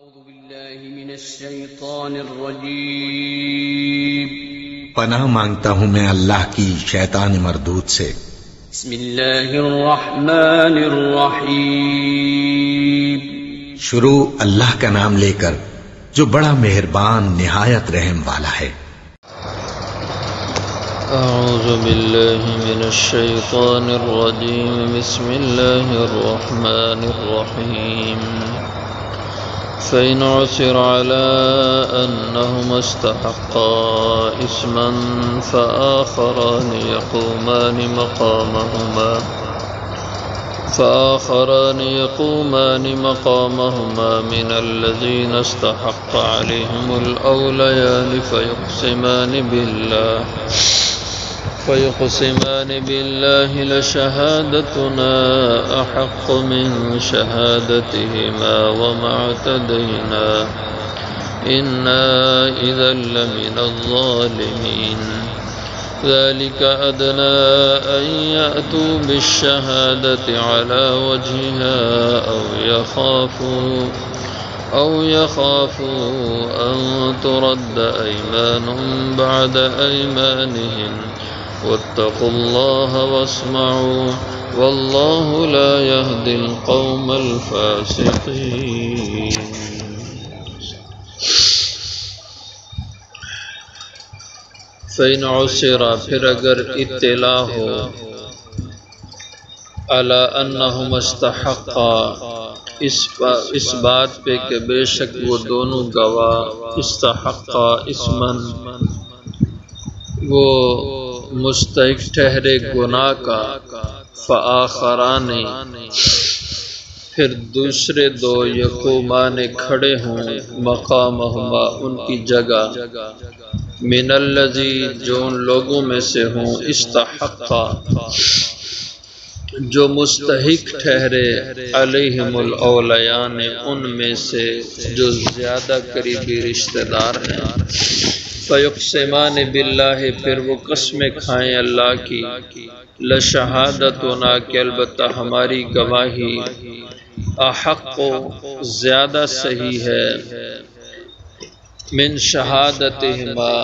أعوذ بالله من الشيطان الرجيم پناہ مانگتا ہوں میں اللہ کی شیطان مردود سے۔ بسم الله الرحمن الرحيم شروع اللہ کا نام لے کر جو بڑا مہربان نہایت رحم والا ہے۔ أعوذ بالله من الشيطان الرجيم بسم الله الرحمن الرحيم فإن عثر على أنهما استحقا إثما فآخران يقومان مقامهما من الذين استحق عليهم الأوليان فيقسمان بالله لشهادتنا أحق من شهادتهما وما اعتدينا إنا إذا لمن الظالمين ذلك أدنى أن يأتوا بالشهادة على وجهها أو يخافوا أن ترد أيمان بعد أيمانهم واتقوا الله واسمعوا والله لا يهدي القوم الفاسقين۔ فإن عثر پھر اگر اطلاع ہو علی انہم استحقا اس بات پہ کہ بے شک وہ دونوں گواہ استحقا اسمن وہ مستحق ٹھہرے گناہ کا فآخران پھر دوسرے دو یقومان کھڑے ہوں مقامہما ان کی جگہ من الذی جو ان لوگوں میں سے ہوں استحقا جو مستحق ٹھہرے علیہم الاولیان ان میں سے جو زیادہ قریبی رشتہ دار ہیں فیقسمان باللہ پھر وہ قسمیں کھائیں اللہ کی لشہادتنا کہ البتہ ہماری گواہی احق زیادہ صحیح ہے من شہادتہما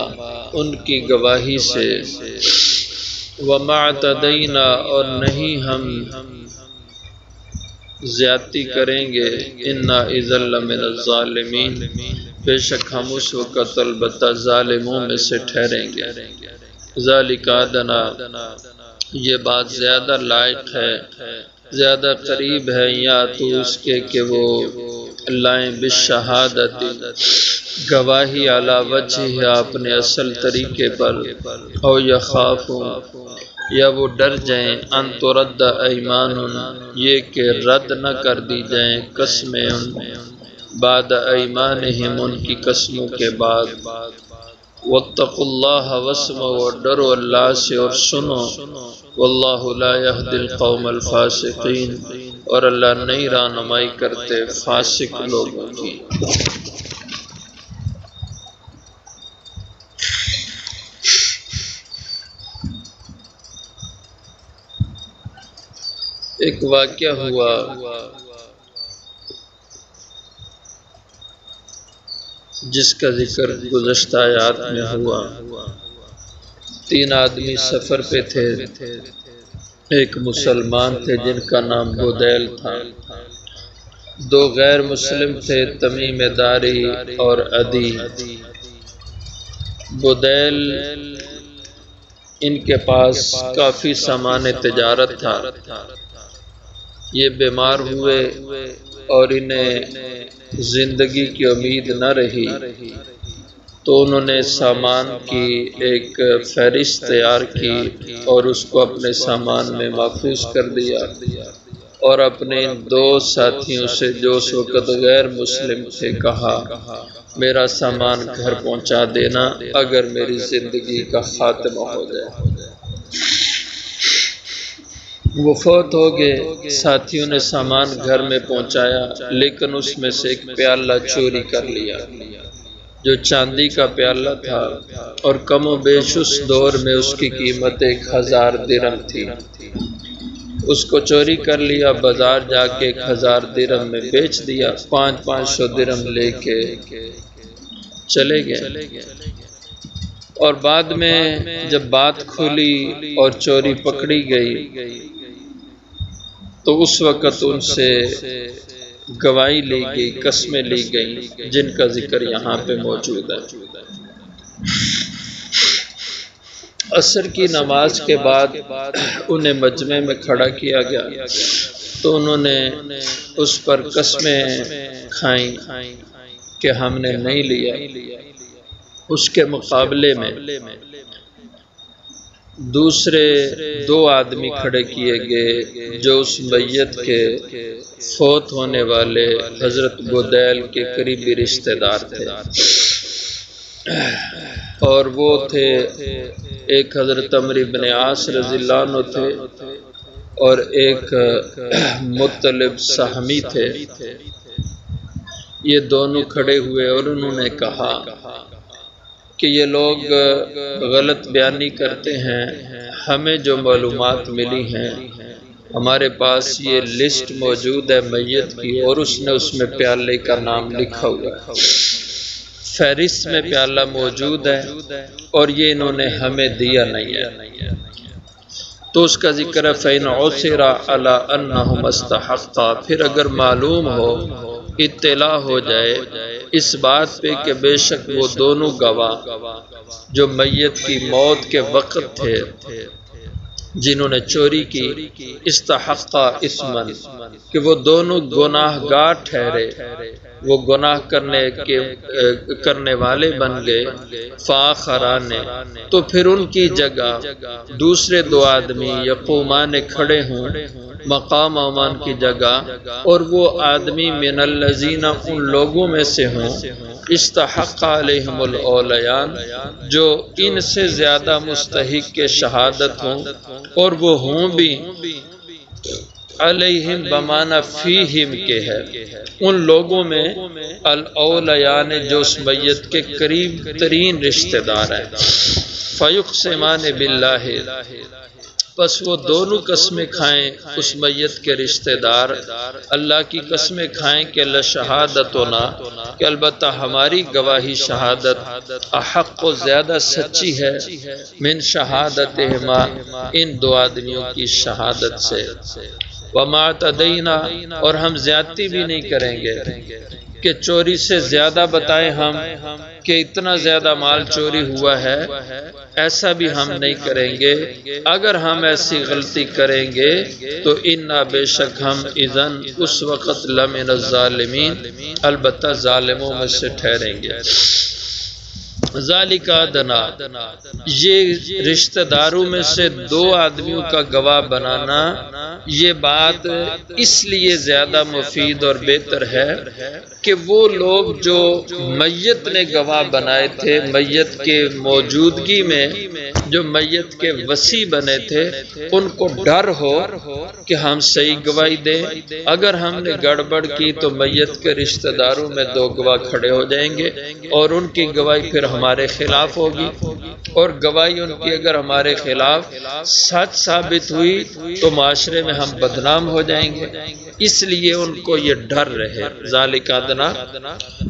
ان کی گواہی سے وما اعتدینا اور نہیں ہم زیادتی کریں گے انا اذا لمن الظالمین بے شک ہم اس وقت البتہ ظالموں میں سے ٹھہریں گے۔ ذالک ادنی یہ بات زیادہ لائق ہے زیادہ قریب ہے یا تو اس کے کہ وہ لائیں بالشہادت گواہی علی وجہ ہے اپنے اصل طریقے پر او یخافوا یا وہ ڈر جائیں ان ترد ایمان یہ کہ رد نہ کر دی جائیں قسمیں بعد ایمانہم ان کی قسموں کے بعد واتقوا اللہ واسمعوا اور ڈرو اللہ سے اور سنو واللہ لا یہدی القوم الفاسقین اور اللہ نہیں رہنمائی کرتے فاسق لوگوں کی۔ ایک واقعہ ہوا جس کا ذکر گزشتہ آیات میں ہوا۔ 3 آدمی سفر پہ تھے، ایک مسلمان تھے جن کا نام بدیل تھا، 2 غیر مسلم تھے تمیم داری اور عدی۔ بدیل ان کے پاس کافی سامان تجارت تھا، یہ بیمار ہوئے اور انہیں زندگی کی امید نہ رہی تو انہوں نے سامان کی ایک فہرست تیار کی اور اس کو اپنے سامان میں محفوظ کر دیا اور اپنے 2 ساتھیوں سے جو اس وقت غیر مسلم تھے کہا میرا سامان گھر پہنچا دینا اگر میری زندگی کا خاتمہ ہو جائے۔ وہ فوت ہو گئے، ساتھیوں نے سامان گھر میں پہنچایا لیکن اس میں سے ایک پیالہ چوری کر لیا جو چاندی کا پیالہ تھا اور کم و بیش اس دور میں اس کی قیمت 1000 درہم تھی۔ اس کو چوری کر لیا، بازار جا کے 1000 درہم میں بیچ دیا، 500 درہم لے کے چلے گئے۔ اور بعد میں جب بات کھلی اور چوری پکڑی گئی تو اس وقت ان سے گواہی لی گئی، قسمیں لی گئی، جن کا ذکر یہاں پہ موجود ہے۔ عصر کی نماز کے بعد انہیں مجمع میں کھڑا کیا گیا تو انہوں نے اس پر قسمیں کھائیں کہ ہم نے نہیں لیا۔ اس کے مقابلے میں دوسرے 2 آدمی کھڑے کیے گئے جو اس میت کے فوت ہونے والے حضرت بدیل کے قریبی رشتہ دار تھے، اور وہ تھے ایک حضرت عمرو بن عاص رضی اللہ عنہ تھے اور ایک مطلب سہمی تھے۔ یہ دونوں کھڑے ہوئے اور انہوں نے کہا کہ یہ لوگ غلط بیانی کرتے ہیں، ہمیں جو معلومات ملی ہیں، ہمارے پاس یہ لسٹ موجود ہے میت کی، اور اس نے اس میں پیالے کا نام لکھا ہوا ہے، فہرست میں پیالہ موجود ہے، اور یہ انہوں نے ہمیں دیا نہیں ہے۔ تو اس کا ذکر ہے فَإِنْ عُثِرَ عَلَىٰ أَنَّهُمَا اسْتَحَقَّا، پھر اگر معلوم ہو، اطلاع ہو جائے اس بات پہ کہ بے شک وہ دونوں گواہ جو میت کی موت کے وقت تھے جنہوں نے چوری کی، استحقا اسمن، کہ وہ دونوں گناہ گار ٹھہرے، وہ گناہ کرنے والے بن گئے، فآخران، تو پھر ان کی جگہ دوسرے 2 آدمی یقومان کھڑے ہوں مقام امان کی جگہ، اور وہ آدمی من الذین، ان لوگوں میں سے ہوں، استحق علیہم الاولیان، جو ان سے زیادہ مستحق کے شہادت ہوں، اور وہ ہوں بھی علیہم بمعنی فیہم کے ہے، ان لوگوں میں الاولیان جو اس میت کے قریب ترین رشتہ دار ہیں۔ فیقسمان باللہ، پس وہ دونوں قسمیں کھائیں، اس میت کے رشتہ دار اللہ کی قسمیں کھائیں کہ لشہادتنا، کہ البتہ ہماری گواہی شہادت احق و زیادہ سچی ہے، من شہادتہما، ان 2 آدمیوں کی شہادت سے، وما اعتدینا، اور ہم زیادتی بھی نہیں کریں گے کہ چوری سے زیادہ بتائیں ہم کہ اتنا زیادہ مال چوری ہوا ہے، ایسا بھی ہم نہیں کریں گے۔ اگر ہم ایسی غلطی کریں گے تو انا، بے شک ہم، اذن، اس وقت، لمن الظالمین، البتہ ظالموں میں سے ٹھہریں گے۔ ذالک ادنا، یہ رشتہ داروں میں سے 2 آدمیوں کا گواہ بنانا، یہ بات اس لیے زیادہ مفید اور بہتر ہے کہ وہ لوگ جو میت نے گواہ بنائے تھے، میت کے موجودگی میں جو میت کے وصی بنے تھے، ان کو ڈر ہو کہ ہم صحیح گواہی دیں، اگر ہم نے گڑبڑ کی تو میت کے رشتہ داروں میں 2 گواہ کھڑے ہو جائیں گے، اور ان کی گواہی پھر ہمارے خلاف ہوگی، اور گواہی ان کی اگر ہمارے خلاف سچ ثابت ہوئی تو معاشرے میں ہم بدنام ہو جائیں گے، اس لیے ان کو یہ ڈر رہے۔ ذالک ادنا،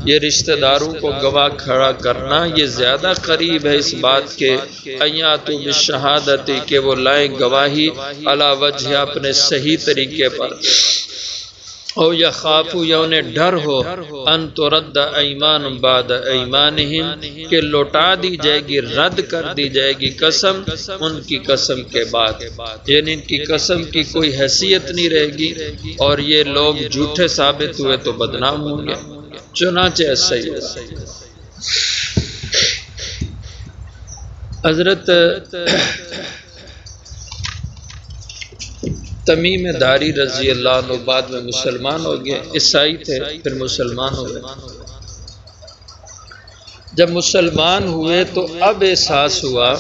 یہ رشتہ داروں کو گواہ کھڑا کرنا یہ زیادہ قریب ہے اس بات کے، ایاتو بالشہادتی، کہ وہ لائیں گواہی علی وجہ، اپنے صحیح طریقے پر، او یخافو، یا انہیں ڈر ہو، ان ترد ایمان بعد ایمانہم، کہ لوٹا دی جائے گی، رد کر دی جائے گی قسم ان کی قسم کے بعد، یعنی ان کی قسم کی کوئی حیثیت نہیں رہے گی، اور یہ لوگ جھوٹے ثابت ہوئے تو بدنام ہوں گے۔ چنانچہ ایسا ہی ہوا۔ حضرت تمیم داری رضی اللہ عنہ بعد میں مسلمان ہو گئے، عیسائی تھے، پھر مسلمان ہو گئے۔ جب مسلمان ہوئے تو اب احساس ہوا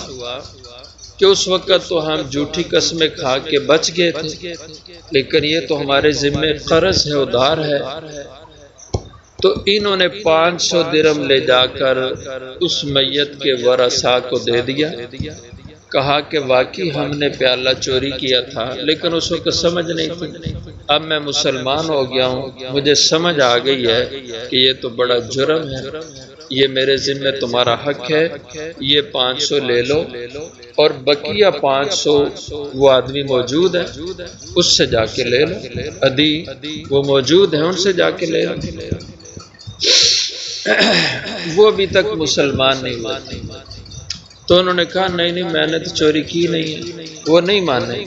کہ اس وقت تو ہم جھوٹی قسمیں کھا کے بچ گئے تھے، لیکن یہ تو ہمارے ذمے قرض ہے، ادھار ہے۔ تو انہوں نے 500 درہم لے جا کر اس میت کے ورثاء کو دے دیا، کہا کہ واقعی ہم نے پیالہ چوری کیا تھا لیکن اس وقت سمجھ نہیں تھی، اب میں مسلمان ہو گیا ہوں، مجھے سمجھ آ گئی ہے کہ یہ تو بڑا جرم ہے، یہ میرے ذمہ تمہارا حق ہے، یہ 500 لے لو، اور بقیہ 500 وہ آدمی موجود ہے اس سے جا کے لے لو، عدی وہ موجود ہے ان سے جا کے لے لو۔ وہ ابھی تک مسلمان نہیں ہوئے، تو انہوں نے کہا نہیں میں نے تو چوری کی نہیں ہے، وہ نہیں مانے۔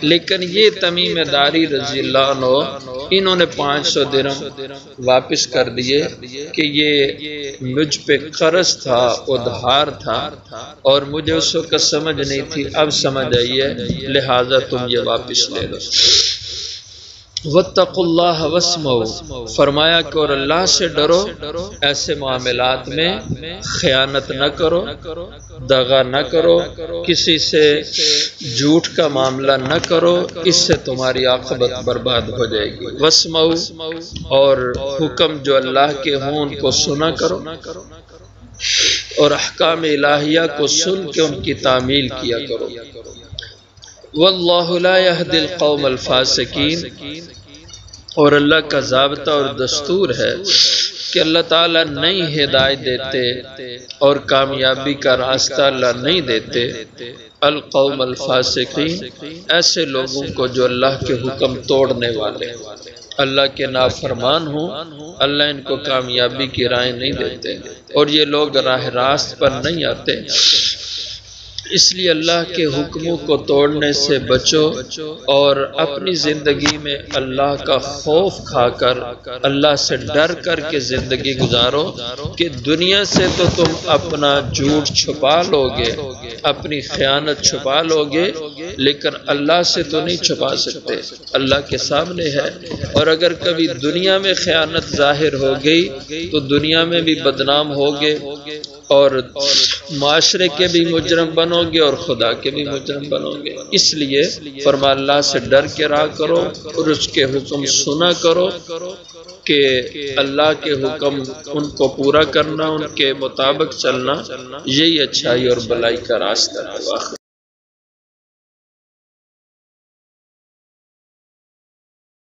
لیکن یہ تمیم داری رضی اللہ عنہ انہوں نے 500 درہم واپس کر دیے کہ یہ مجھ پہ قرض تھا، ادھار تھا، اور مجھے اس وقت سمجھ نہیں تھی، اب سمجھ آئی ہے، لہٰذا تم یہ واپس لے لو۔ واتقوا اللہ واسمعوا، فرمایا کہ اور اللہ سے ڈرو، ایسے معاملات میں خیانت نہ کرو، دغا نہ کرو، کسی سے جھوٹ کا معاملہ نہ کرو، اس سے تمہاری عاقبت برباد ہو جائے گی۔ واسمعوا، اور حکم جو اللہ کے ہوں ان کو سنا کرو، اور احکام الہیہ کو سن کے ان کی تعمیل کیا کرو۔ واللہ لا يهدي القوم الفاسقین، اور اللہ کا ضابطہ اور دستور ہے کہ اللہ تعالیٰ نہیں ہدایت دیتے اور کامیابی کا راستہ اللہ نہیں دیتے القوم الفاسقین، ایسے لوگوں کو جو اللہ کے حکم توڑنے والے، اللہ کے نافرمان ہوں، اللہ ان کو کامیابی کی رائے نہیں دیتے اور یہ لوگ راہ راست پر نہیں آتے۔ اس لیے اللہ کے حکموں کو توڑنے سے بچو اور اپنی زندگی میں اللہ کا خوف کھا کر، اللہ سے ڈر کر کے زندگی گزارو کہ دنیا سے تو تم اپنا جھوٹ چھپا لو گے، اپنی خیانت چھپا لو گے، لیکن اللہ سے تو نہیں چھپا سکتے، اللہ کے سامنے ہے۔ اور اگر کبھی دنیا میں خیانت ظاہر ہو گئی تو دنیا میں بھی بدنام ہوگے اور معاشرے کے بھی مجرم بنو گے اور خدا کے بھی مجرم بنو گے۔ اس لیے فرما اللہ سے ڈر کے رہا کرو اور اس کے حکم سنا کرو کہ اللہ کے حکم ان کو پورا کرنا، ان کے مطابق چلنا، یہی اچھائی اور بلائی کا راستہ ہے۔